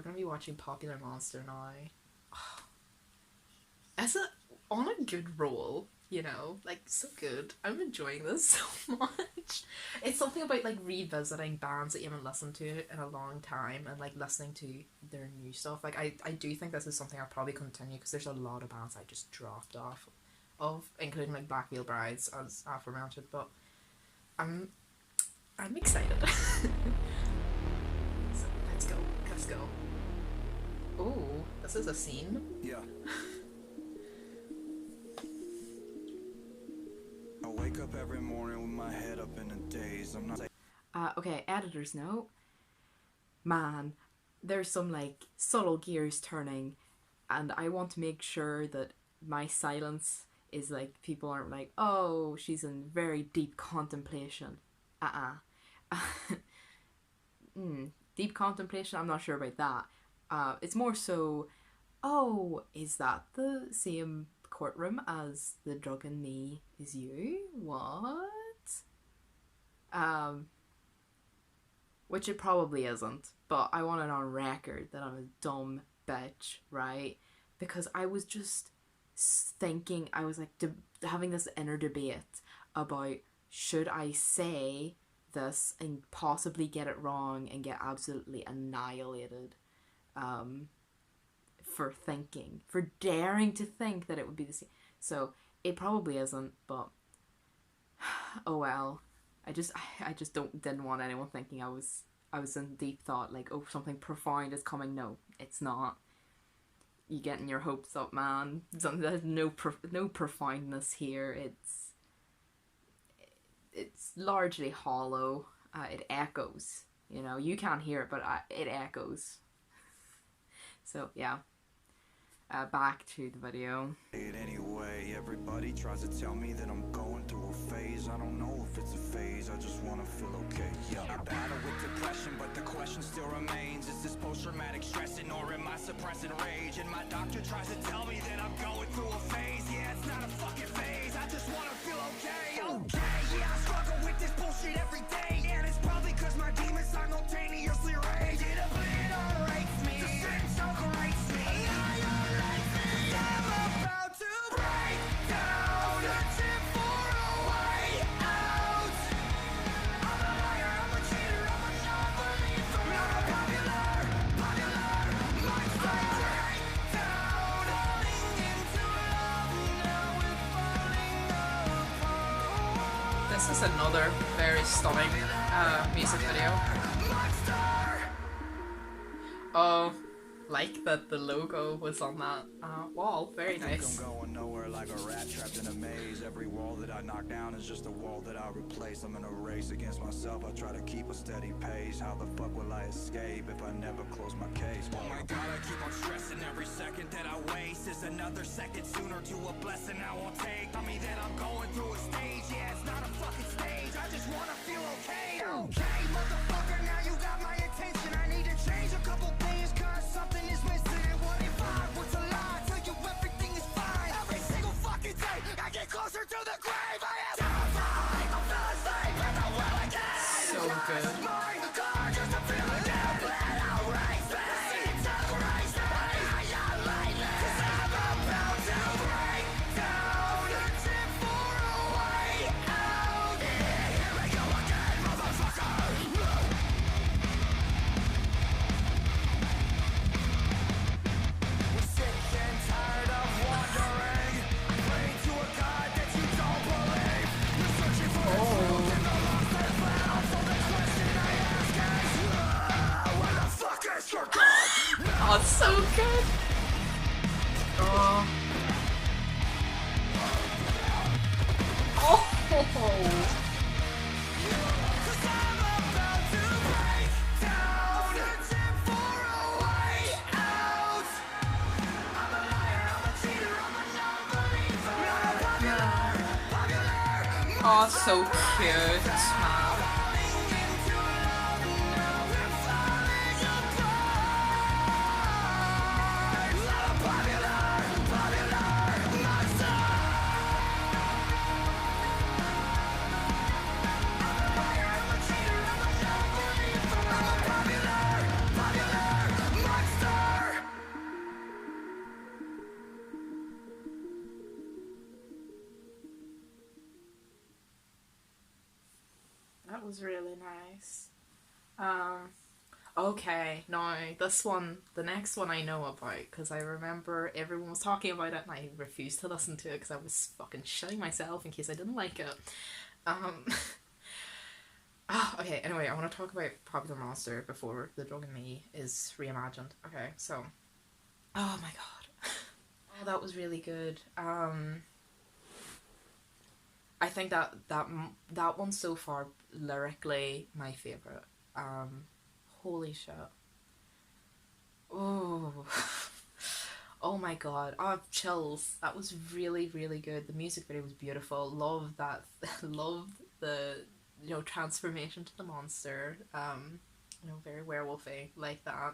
gonna be watching Popular Monster now. It's on a good roll, you know, like so good. I'm enjoying this so much. It's something about like revisiting bands that you haven't listened to in a long time and like listening to their new stuff. Like I do think this is something I'll probably continue because there's a lot of bands I just dropped off of, including like Black Veil Brides as aforementioned. But I'm excited. So let's go. Ooh, this is a scene. Yeah. I wake up every morning with my head up in a daze. I'm not. Okay, editor's note. Man, there's some like subtle gears turning, and I want to make sure that my silence is like people aren't like, oh, she's in very deep contemplation. Deep contemplation, I'm not sure about that. It's more so, oh, is that the same courtroom as the drug in me is you? What? Which it probably isn't, but I want it on record that I'm a dumb bitch, right? Because I was just thinking, I was like having this inner debate about should I say this and possibly get it wrong and get absolutely annihilated for daring to think that it would be the same. So it probably isn't, but oh well. I just didn't want anyone thinking I was in deep thought, like, oh, something profound is coming. No, it's not. You getting your hopes up, man. There's no profoundness here. It's largely hollow. It echoes. You know, you can't hear it, but it echoes. So yeah. Back to the video. Anyway, everybody tries to tell me that I'm going through a phase. I don't know if it's a phase, I just want to feel okay. Yeah. I battle with depression, but the question still remains. Is this post-traumatic stressing or am I suppressing rage? And my doctor tries to tell me that I'm going through a phase. Yeah, it's not a fucking phase, I just want to feel okay. Okay, yeah, I struggle with this bullshit every day. And it's probably cause my demons simultaneously rage. It obliterates me, the sin separates me. This is another very stunning music video. Oh, like that the logo was on that wall. Very nice. I'm going nowhere like a rat trapped in a maze. Every wall that I knock down is just a wall that I replace. I'm in a race against myself. I try to keep a steady pace. How the fuck will I escape if I never close my case? Oh my god, I keep on stressing. Every second that I waste is another second sooner to a blessing I won't take. Tell me that I'm going through a stage. Yeah, it's not a fucking stage. I just wanna feel okay. Okay, motherfucker, now you got my attention. I need to change a couple things cause something is missing. What if I was a lie? Tell you everything is fine. Every single fucking day I get closer to the grave. I am terrified. I'm feeling safe and I will again. So good. The car just to feel again. Let out race me. Separates me. Annihilated. Cause I'm about to break down. Searching for a way out. Here we go again, motherfucker. We're sick and tired of wandering. Pray to a God that you don't believe. You're searching for a truth in the lost and found. So the question I ask is, where the fuck is your God? Oh, it's so good. Oh. Oh. Cause I'm about to break down. Searching for a way out. I'm a liar, I'm a cheater, I'm a non-believer. Popular. Oh, so cute, man. Falling into love, now we're falling apart. Popular monster. I'm a liar, I'm a cheater, I'm a non-believer. I'm a popular monster. That was really nice. Okay, now this one, the next one I know about because I remember everyone was talking about it and I refused to listen to it because I was fucking shitting myself in case I didn't like it. Um, okay, anyway, I want to talk about Popular Monster before The Drug in Me is reimagined. Okay, so, oh my god. Oh, that was really good. I think that one so far, lyrically, my favorite. Holy shit. Oh. Oh my god. Oh, chills. That was really, really good. The music video was beautiful. Love that. Love the, transformation to the monster. Very werewolfy like that.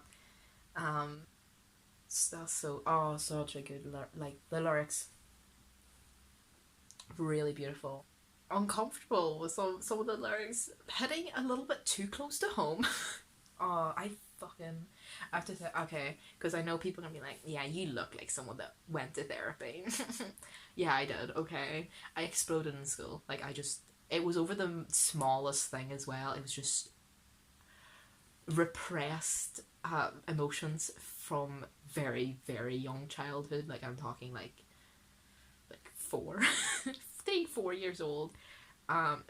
That's such a good, like, the lyrics, really beautiful. Uncomfortable with some of the lyrics, hitting a little bit too close to home. Oh, I have to say, okay, because I know people are gonna be like, yeah, you look like someone that went to therapy. Yeah, I did, okay. I exploded in school. Like, it was over the smallest thing as well. It was just repressed emotions from very, very young childhood. Like, I'm talking like 4, staying 4 years old.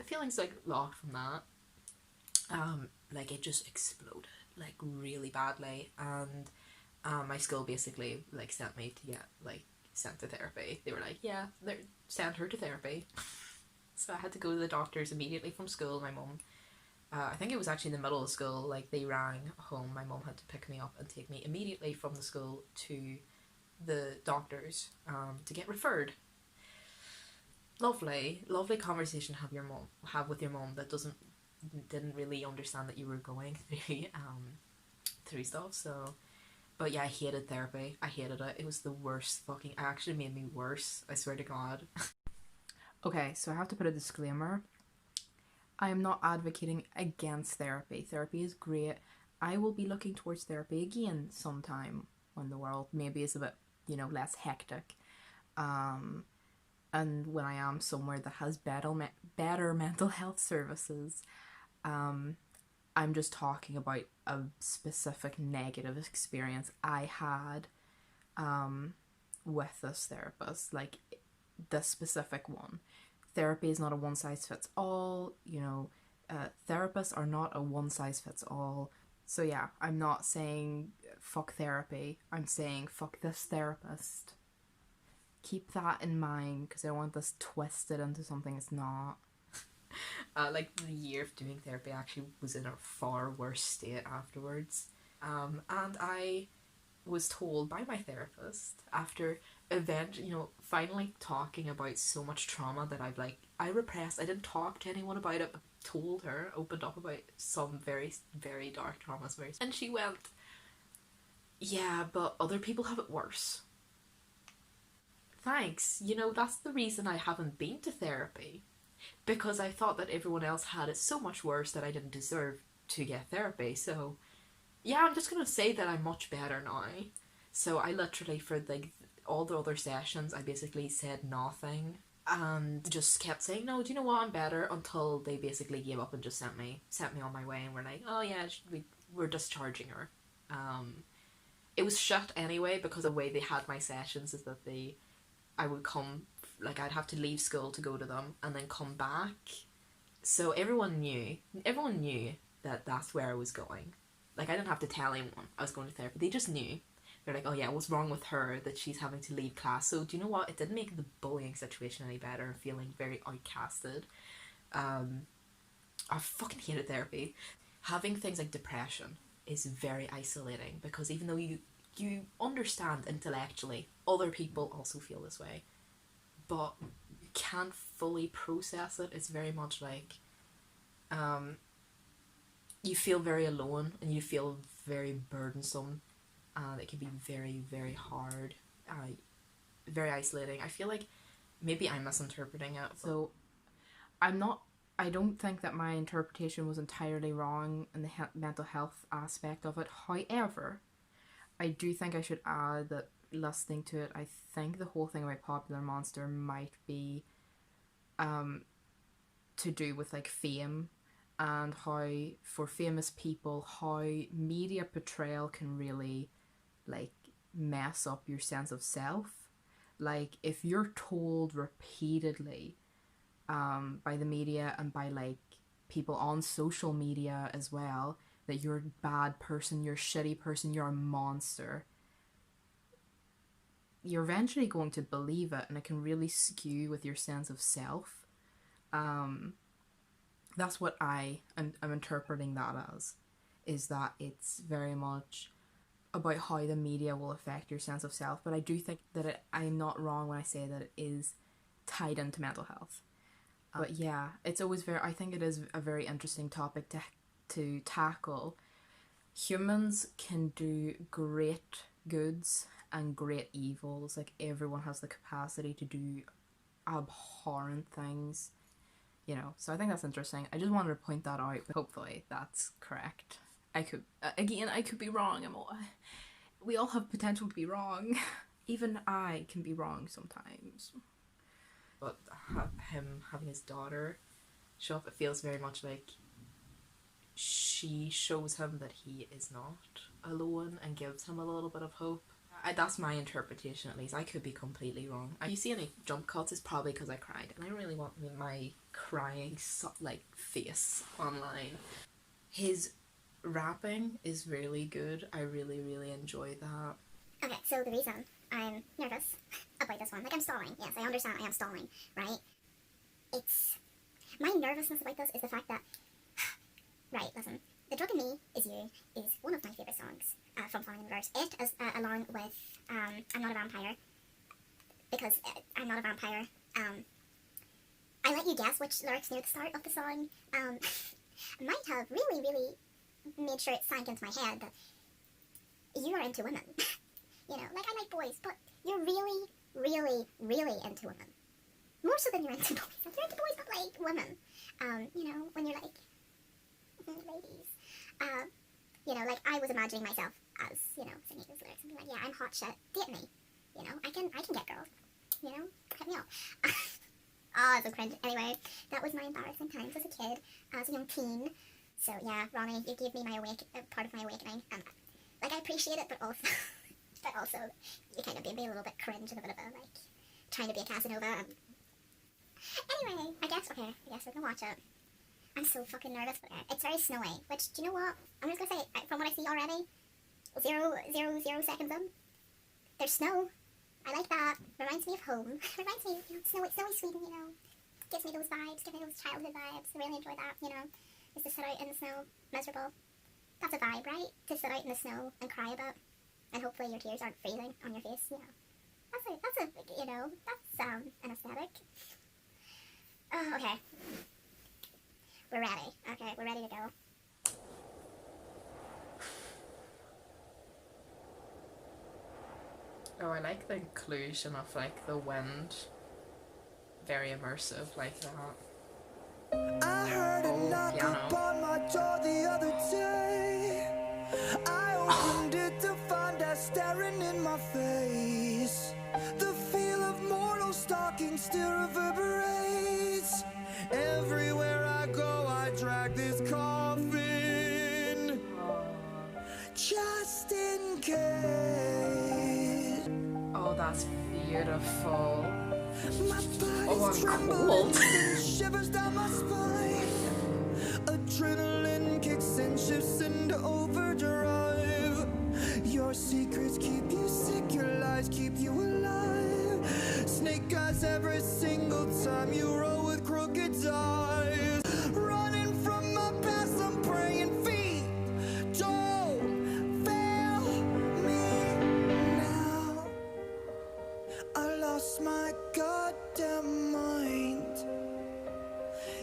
Feelings like locked from that. Like it just exploded like really badly, and my school basically like sent me to get like sent to therapy. They were like, yeah, they send her to therapy. So I had to go to the doctors immediately from school. My mum, I think it was actually in the middle of school, like they rang home. My mum had to pick me up and take me immediately from the school to the doctors to get referred. Lovely conversation have with your mom that didn't really understand that you were going through stuff. So, but yeah, I hated therapy. I hated it. It was the worst fucking. It actually made me worse. I swear to God. Okay, so I have to put a disclaimer. I am not advocating against therapy. Therapy is great. I will be looking towards therapy again sometime when the world maybe is a bit, less hectic. And when I am somewhere that has better mental health services. I'm just talking about a specific negative experience I had with this therapist, like this specific one. Therapy is not a one size fits all, therapists are not a one size fits all. So yeah, I'm not saying fuck therapy, I'm saying fuck this therapist. Keep that in mind because I don't want this twisted into something it's not. Like the year of doing therapy actually was in a far worse state afterwards. And I was told by my therapist after finally talking about so much trauma that I repressed. I didn't talk to anyone about it, but told her, opened up about some very, very dark traumas. And she went, yeah, but other people have it worse. Thanks. That's the reason I haven't been to therapy. Because I thought that everyone else had it so much worse that I didn't deserve to get therapy. So, yeah, I'm just going to say that I'm much better now. So I literally, for all the other sessions, I basically said nothing. And just kept saying, no, do you know what, I'm better, until they basically gave up and just sent me on my way and were like, oh yeah, we're discharging her. It was shut anyway because the way they had my sessions is that I would come, like I'd have to leave school to go to them and then come back. So everyone knew that that's where I was going. Like I didn't have to tell anyone I was going to therapy. They just knew. They're like, oh yeah, what's wrong with her that she's having to leave class? So do you know what? It didn't make the bullying situation any better. Feeling very outcasted. I fucking hated therapy. Having things like depression is very isolating because even though you understand intellectually, other people also feel this way, but you can't fully process it. It's very much like you feel very alone and you feel very burdensome. It can be very, very hard, very isolating. I feel like maybe I'm misinterpreting it. So I don't think that my interpretation was entirely wrong in the mental health aspect of it. However, I do think I should add that listening to it, I think the whole thing about Popular Monster might be to do with like fame and how for famous people how media portrayal can really like mess up your sense of self. Like if you're told repeatedly by the media and by like people on social media as well that you're a bad person, you're a shitty person, you're a monster, you're eventually going to believe it, and it can really skew with your sense of self. That's what I'm interpreting that as, is that it's very much about how the media will affect your sense of self. But I do think that I'm not wrong when I say that it is tied into mental health. But yeah, it's always I think it is a very interesting topic to tackle. Humans can do great goods and great evils. Like everyone has the capacity to do abhorrent things, you know. So I think that's interesting. I just wanted to point that out. Hopefully that's correct. I could be wrong. We all have potential to be wrong. Even I can be wrong sometimes. But him having his daughter show up, it feels very much like she shows him that he is not alone and gives him a little bit of hope. That's my interpretation, at least. I could be completely wrong. If you see any jump cuts, it's probably because I cried, and I don't really want my crying like face online. His rapping is really good. I really, really enjoy that. Okay, so the reason I'm nervous about this one, like I'm stalling, yes, I understand I am stalling, right? My nervousness about this is the fact that, right, listen, The Drug in Me Is You is one of my favourite songs from Falling in Reverse. It is, along with I'm Not a Vampire, because I'm Not a Vampire, I let you guess which lyrics near the start of the song, might have really, really made sure it sank into my head that you are into women. You know, like I like boys, but you're really, really, really into women. More so than you're into boys. Like you're into boys, but like women. You know, when you're like, ladies. You know, like I was imagining myself as, you know, singing those lyrics and being like, yeah, I'm hot shit, date me. You know, I can get girls. You know, hit me up. Oh, so cringe. Anyway, that was my embarrassing times as a kid, as a young teen. So yeah, Ronnie, you gave me part of my awakening. Like I appreciate it, but also, you kind of made me a little bit cringe and a bit of a like trying to be a Casanova. Anyway, I guess we're gonna watch it. I'm so fucking nervous for it. It's very snowy, which, do you know what? I'm just gonna say, from what I see already, 0.00 seconds in, there's snow. I like that. Reminds me of home. Reminds me, you know, snowy Sweden, you know. Gives me those vibes, gives me those childhood vibes. I really enjoy that, you know. Is to sit out in the snow, miserable. That's a vibe, right? To sit out in the snow and cry a bit. And hopefully your tears aren't freezing on your face, you know. That's an aesthetic. Oh, okay. We're ready. Okay, we're ready to go. Oh, I like the inclusion of like the wind. Very immersive like that. I heard a knock piano. upon my door the other day. I opened it to find her staring in my face. The feel of mortal stalking still reverberates. Everywhere I go, I drag this coffin, just in case. Oh, that's beautiful. My Oh, body's I'm trembling cold. and shivers down my spine. Adrenaline kicks and shifts into overdrive. Your secrets keep you sick, your lies keep you alive. Snake eyes every single time you roll with crooked eyes. Running from my past, I'm praying feet don't fail me now. I lost my goddamn mind.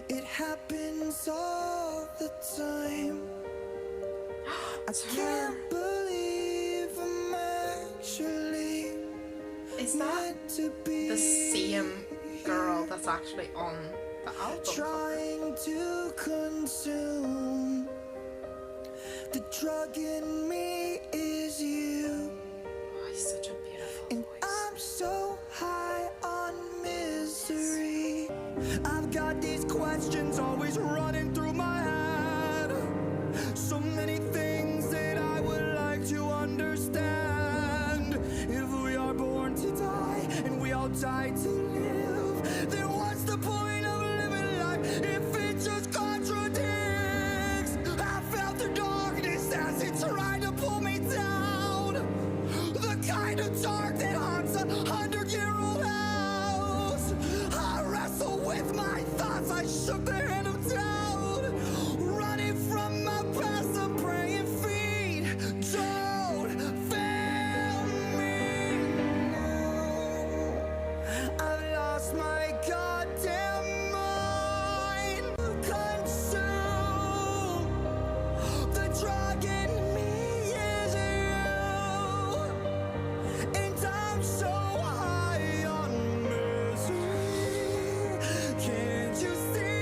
It happens all the time. I can't believe I'm actually Is that meant to be the same girl that's actually on the album cover? trying to consume. The drug in me is you, Oh, he's such a beautiful and voice. I'm so high on misery. I've got these questions always running through my head. die to live, then what's the point of living life if it just contradicts? I felt the darkness as it tried to pull me down, the kind of dark that haunts 100-year-old house. I wrestle with my thoughts, I shook the hand of doubt, running from my past, I'm praying feet don't fail me now. I've lost my goddamn mind, consumed. The drug in me is you, and I'm so high on misery. Can't you see?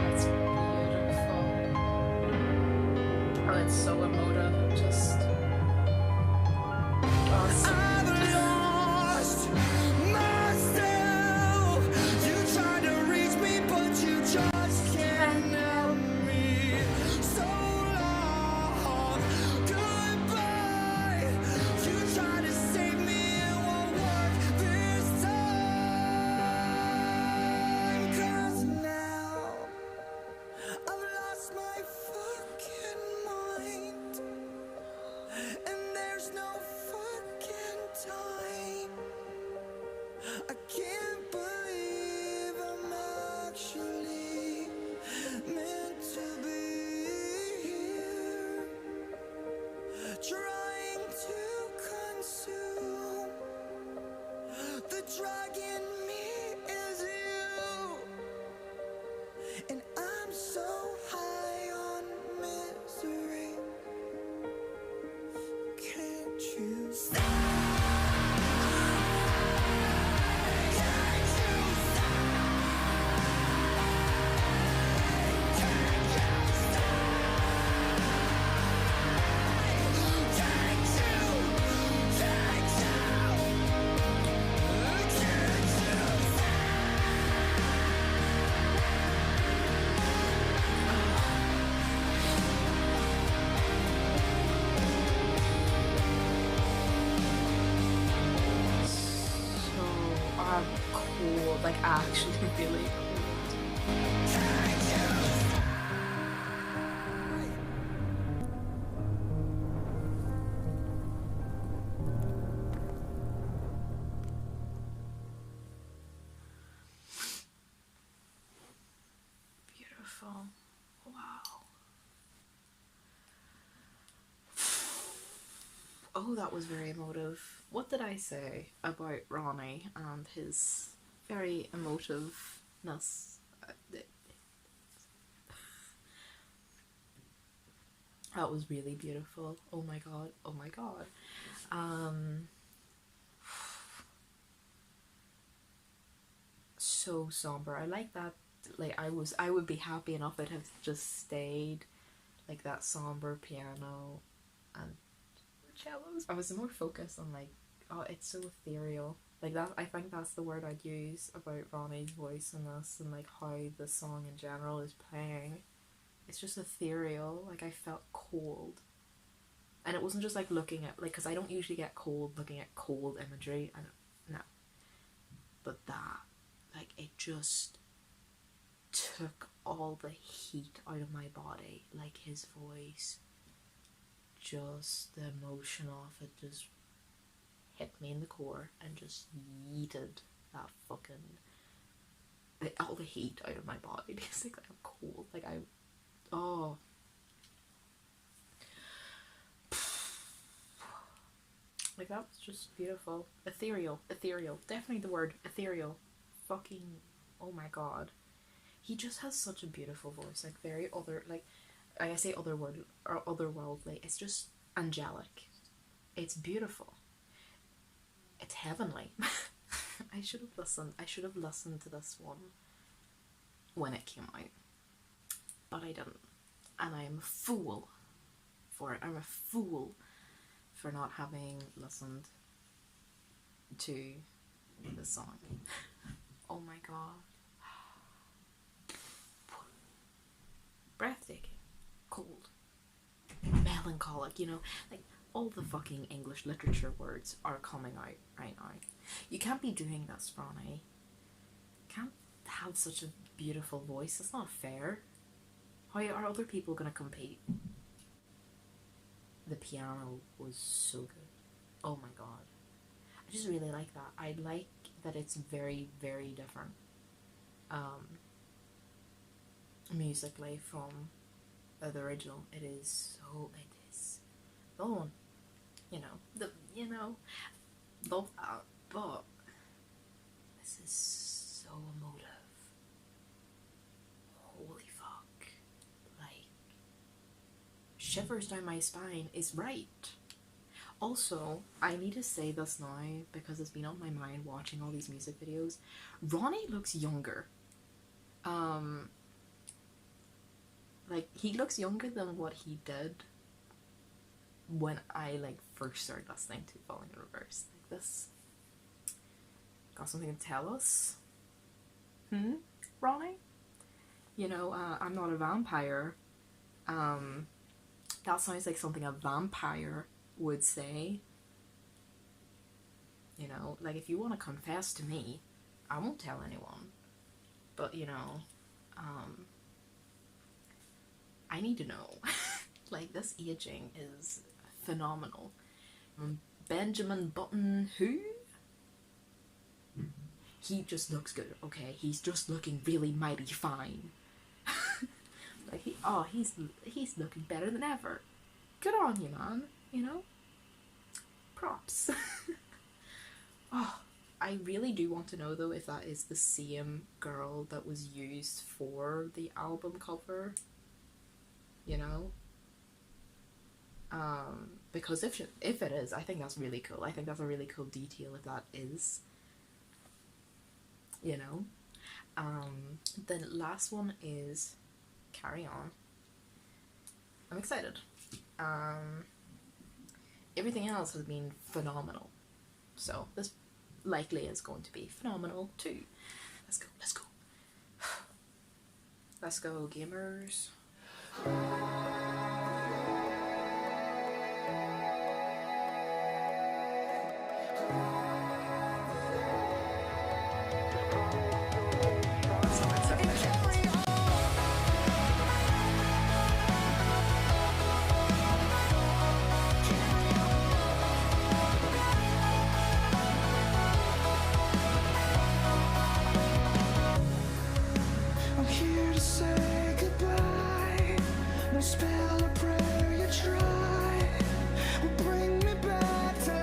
It's beautiful. Oh, it's so emotive. It just. Oh, it's so I've lost myself. You try to reach me, but you just can't help me. So long, goodbye. You try to save me, it won't work this time. 'Cause now I've lost my fucking mind, and there's no fucking time. I can't believe I'm actually meant to be here, trying to consume. The drug in me is you, and I'm so high on misery. Can't you stay? Can't you stay? Can't you stay? Can't you? Can't you? Can't you stay? so cold. Like, actually, really cold. Beautiful. Wow. Oh, that was very emotive. What did I say about Ronnie and his very emotiveness? That was really beautiful. Oh my god. Oh my god. So somber. I like that. Like, I would be happy enough if it had just stayed like that somber piano and cellos. I was more focused on like, oh, it's so ethereal. Like that, I think that's the word I'd use about Ronnie's voice in this, and like how the song in general is playing. It's just ethereal. Like, I felt cold, and it wasn't just like looking at, like, because I don't usually get cold looking at cold imagery. I don't, no, but that, like, it just took all the heat out of my body. Like, his voice, just the emotion of it just hit me in the core and just yeeted that fucking, all the heat out of my body. Basically, I'm cold. Like, oh. Like, that was just beautiful. Ethereal. Definitely the word ethereal. Fucking, oh my god. He just has such a beautiful voice. Like, very like I say otherworldly. It's just angelic. It's beautiful. It's heavenly. I should have listened to this one when it came out. But I didn't. And I am a fool for it. I'm a fool for not having listened to this song. Oh my god. Breathtaking. Cold. Melancholic, you know? Like, all the fucking English literature words are coming out right now. You can't be doing this, Ronnie. You can't have such a beautiful voice. That's not fair. How are other people gonna compete? The piano was so good. Oh my god. I just really like that. I like that it's very, very different. Musically from the original. It is the other one. Love that, but this is so emotive. Holy fuck. Like, shivers down my spine is right. Also, I need to say this now because it's been on my mind watching all these music videos. Ronnie looks younger. Like, he looks younger than what he did when I, like, first started listening to Falling in Reverse. Like, this got something to tell us? Ronnie? You know, I'm not a vampire. That sounds like something a vampire would say. You know, like, if you want to confess to me, I won't tell anyone. But, you know, I need to know. Like, this aging is phenomenal. Benjamin Button, who? He just looks good, okay? He's just looking really mighty fine. Like, he's looking better than ever. Good on you, man. You know? Props. Oh, I really do want to know, though, if that is the same girl that was used for the album cover. You know? Because if it is, I think that's really cool. I think that's a really cool detail if that is. You know? The last one is Carry On. I'm excited. Everything else has been phenomenal. So this likely is going to be phenomenal too. Let's go. Let's go, gamers. I'm here to say goodbye. No spell or prayer you try will bring me back to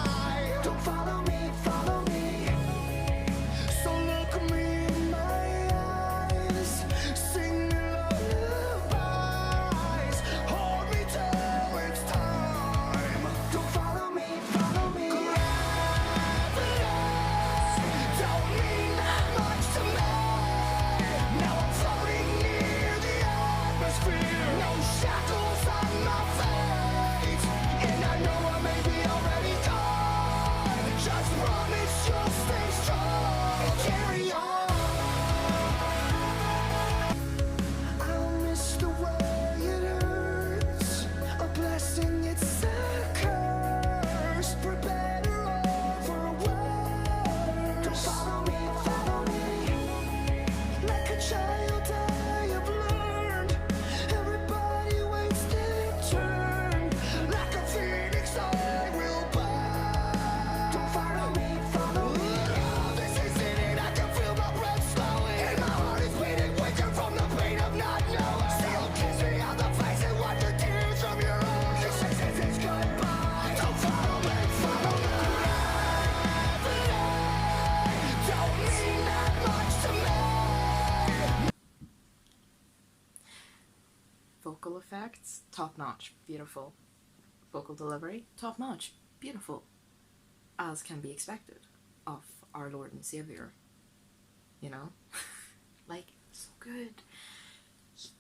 life. Don't follow me, follow me. So look me in my eyes. Sing me lullabies. Hold me till it's time. Don't follow me, follow me. Gravity don't mean that much to me. Now I'm floating near the atmosphere. No shackles on my fate. And I know I may be already gone. Just promise you'll stay strong and carry on. I'll miss the way it hurts. A blessing, it's a curse. For better or for worse. Don't follow me, follow me. Like a child I have learned. Everybody waits their turn. Like a phoenix I will burn. Don't follow me, follow me. Oh, this isn't it. I can feel my breath slowing. And my heart is beating quicker from the pain of not knowing. Still kiss me on the face and wipe the tears from your eyes. This is it's goodbye. Don't follow me, follow me. Gravity don't mean that much to me. Vocal effects, top notch, beautiful. Vocal delivery, top notch, beautiful. As can be expected of our Lord and Savior. You know? Like, so good.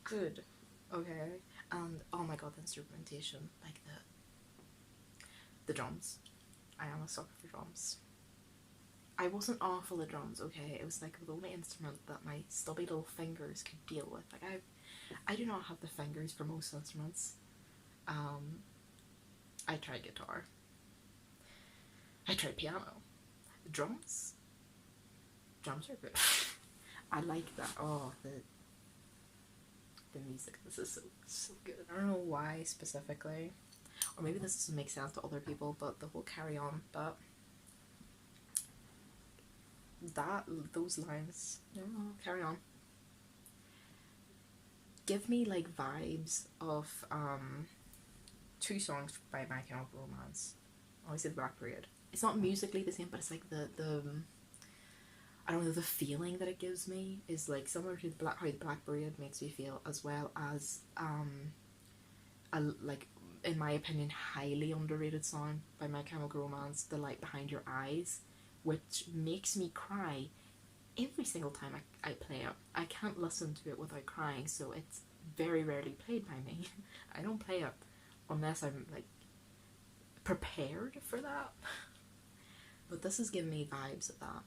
Good. Okay. And oh my god, the instrumentation. Like the drums. I am a sucker for drums. I wasn't awful at drums, okay? It was like the only instrument that my stubby little fingers could deal with. Like I do not have the fingers for most instruments. I tried guitar. I tried piano. Drums are good. I like that. Oh, the music. This is so good. I don't know why specifically, or maybe this doesn't make sense to other people, but the whole Carry On, but those lines, Carry On, give me like vibes of two songs by My Chemical Romance. Obviously, the Black Parade. It's not musically the same, but it's like the I don't know, the feeling that it gives me is like similar to how the Black Parade makes me feel, as well as a, like, in my opinion, highly underrated song by My Chemical Romance, The Light Behind Your Eyes, which makes me cry every single time I play it. I can't listen to it without crying, so it's very rarely played by me. I don't play it unless I'm like prepared for that. But this is giving me vibes of that.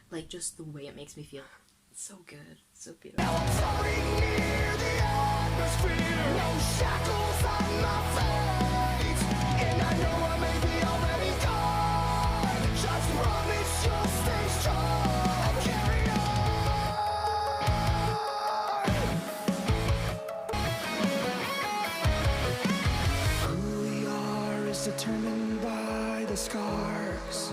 Like, just the way it makes me feel. It's so good. So beautiful. Now I'm floating near the atmosphere. No shackles on my fate. And I know I may be already gone. Just promise you'll stay strong and carry on. Who we are is determined by the scars.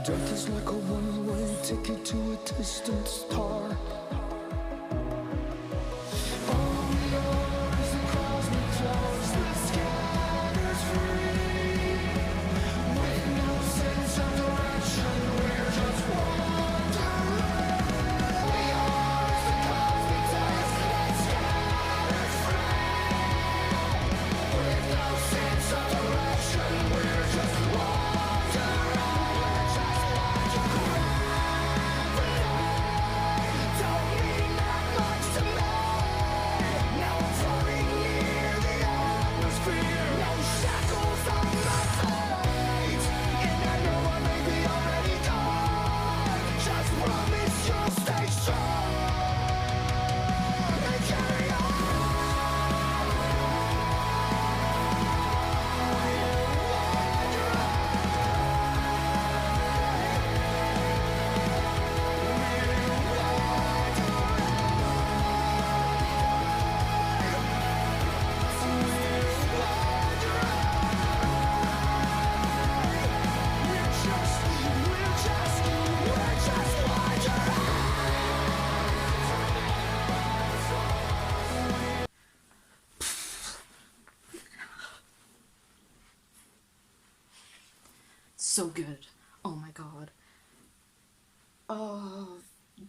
Death is like a one-way ticket to a distant star. All we are is the cosmic clouds that scatters free. With no sense of direction, we're just wandering. We are is the cosmic dust that scatters free. With no sense of direction, we're just wandering. So good. Oh my god. Oh,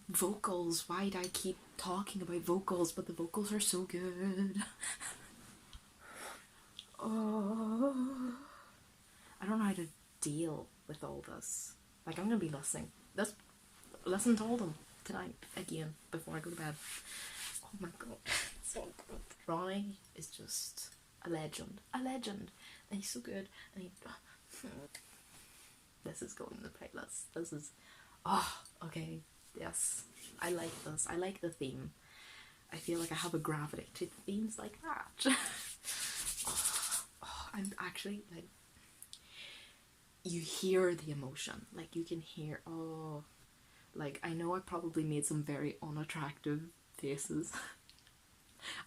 vocals. Why do I keep talking about vocals? But the vocals are so good. Oh, I don't know how to deal with all this. Like, I'm gonna be listening to all of them tonight again before I go to bed. Oh my god, so good. Ronnie is just a legend, and he's so good, and he. This is going in the playlist. This is, okay, yes, I like this. I like the theme. I feel like I have a gravity to themes like that. I'm actually, like, you hear the emotion. Like, you can hear, like, I know I probably made some very unattractive faces.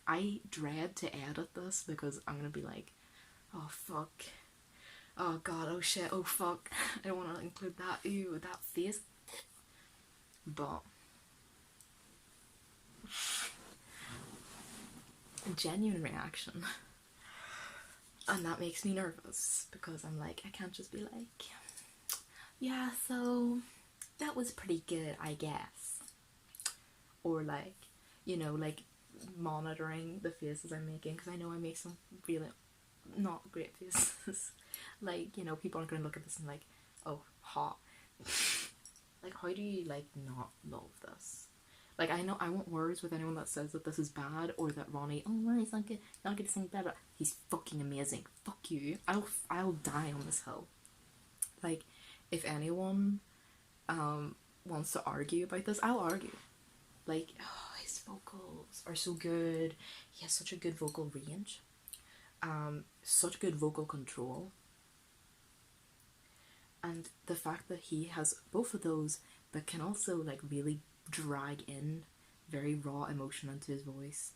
I dread to edit this because I'm gonna be like, oh fuck, oh god, oh shit, oh fuck, I don't want to include that, ew, that face. But a genuine reaction. And that makes me nervous because I'm like, I can't just be like, yeah, so that was pretty good, I guess. Or like, you know, like monitoring the faces I'm making, because I know I make some really not great faces. Like, you know, people aren't going to look at this and like, oh, hot. Like, how do you, like, not love this? Like, I know I want words with anyone that says that this is bad, or that Ronnie, oh, Ronnie's not good to sing better. He's fucking amazing. Fuck you. I'll die on this hill. Like, if anyone wants to argue about this, I'll argue. Like, oh, his vocals are so good. He has such a good vocal range. Such good vocal control. And the fact that he has both of those, but can also like really drag in very raw emotion into his voice,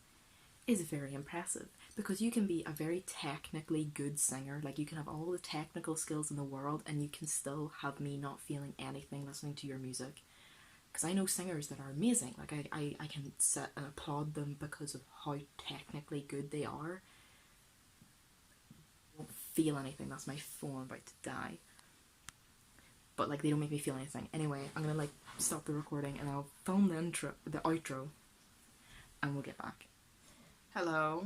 is very impressive. Because you can be a very technically good singer, like you can have all the technical skills in the world, and you can still have me not feeling anything listening to your music. Because I know singers that are amazing, like I can sit and applaud them because of how technically good they are. I don't feel anything, that's my phone about to die. But like they don't make me feel anything. Anyway, I'm gonna like stop the recording and I'll film the outro, and we'll get back. Hello.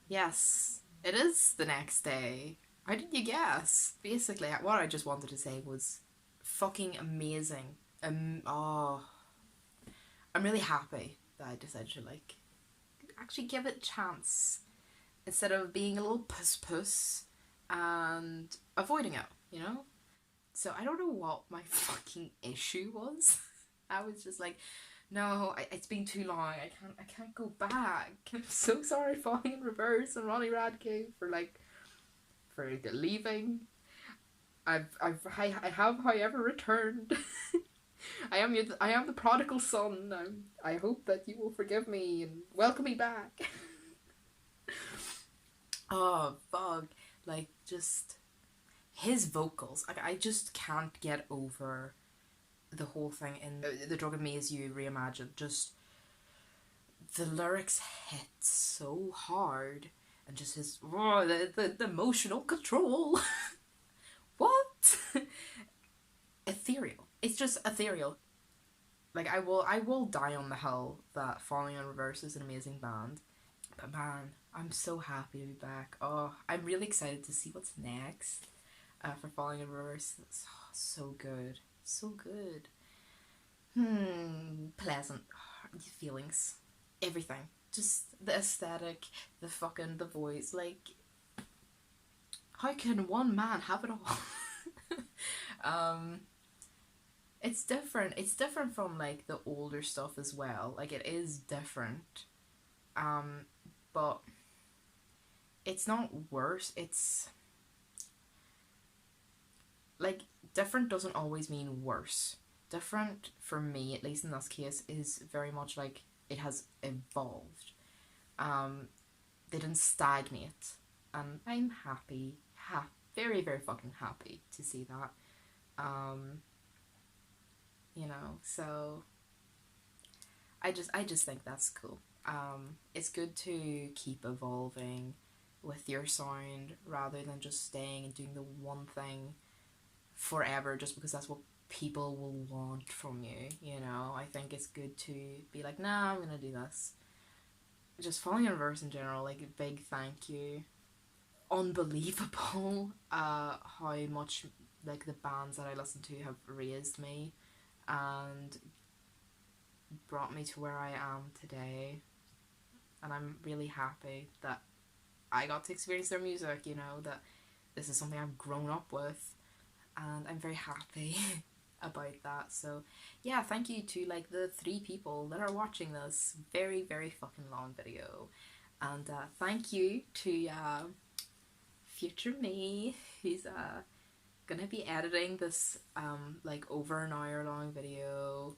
Yes, it is the next day. How did you guess? Basically, what I just wanted to say was fucking amazing. I'm really happy that I decided to like actually give it a chance instead of being a little puss and avoiding it, you know? So I don't know what my fucking issue was. I was just like, no, it's been too long. I can't go back. I'm so sorry, Falling in Reverse and Ronnie Radke for leaving. I have, however, returned. I am the prodigal son. I hope that you will forgive me and welcome me back. Oh fuck! Like just his vocals. Like I just can't get over the whole thing in The Drug of Me Is You Reimagined. Just the lyrics hit so hard, and just his the emotional control. What? Ethereal. It's just ethereal. Like I will die on the hill that Falling in Reverse is an amazing band. But man, I'm so happy to be back. Oh, I'm really excited to see what's next for Falling in Reverse. It's so good. So good. Pleasant feelings. Everything. Just the aesthetic, the voice. Like, how can one man have it all? It's different. It's different from like the older stuff as well. Like it is different. But it's not worse. It's like different doesn't always mean worse. Different for me, at least in this case, is very much like it has evolved. They didn't stagnate, and I'm happy. Very, very fucking happy to see that. You know, so I just think that's cool. It's good to keep evolving with your sound rather than just staying and doing the one thing forever just because that's what people will want from you, you know. I think it's good to be like, nah, I'm gonna do this. Just Falling in Reverse in general, like a big thank you. Unbelievable how much like the bands that I listen to have raised me and brought me to where I am today, and I'm really happy that I got to experience their music, you know, that this is something I've grown up with, and I'm very happy about that. So yeah, thank you to like the 3 people that are watching this very, very fucking long video, and thank you to future me who's gonna be editing this like over an hour long video.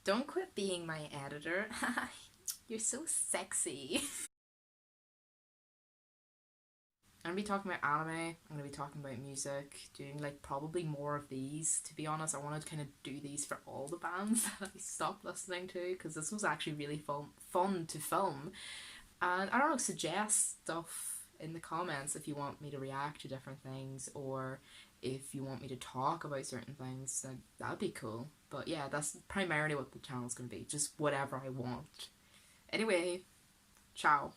Don't quit being my editor. You're so sexy. I'm gonna be talking about anime, I'm gonna be talking about music, doing like probably more of these. To be honest, I want to kind of do these for all the bands that I stopped listening to, because this was actually really fun to film. And I don't know, suggest stuff in the comments if you want me to react to different things, or if you want me to talk about certain things. That'd be cool. But yeah, that's primarily what the channel's gonna be, just whatever I want. Anyway, ciao.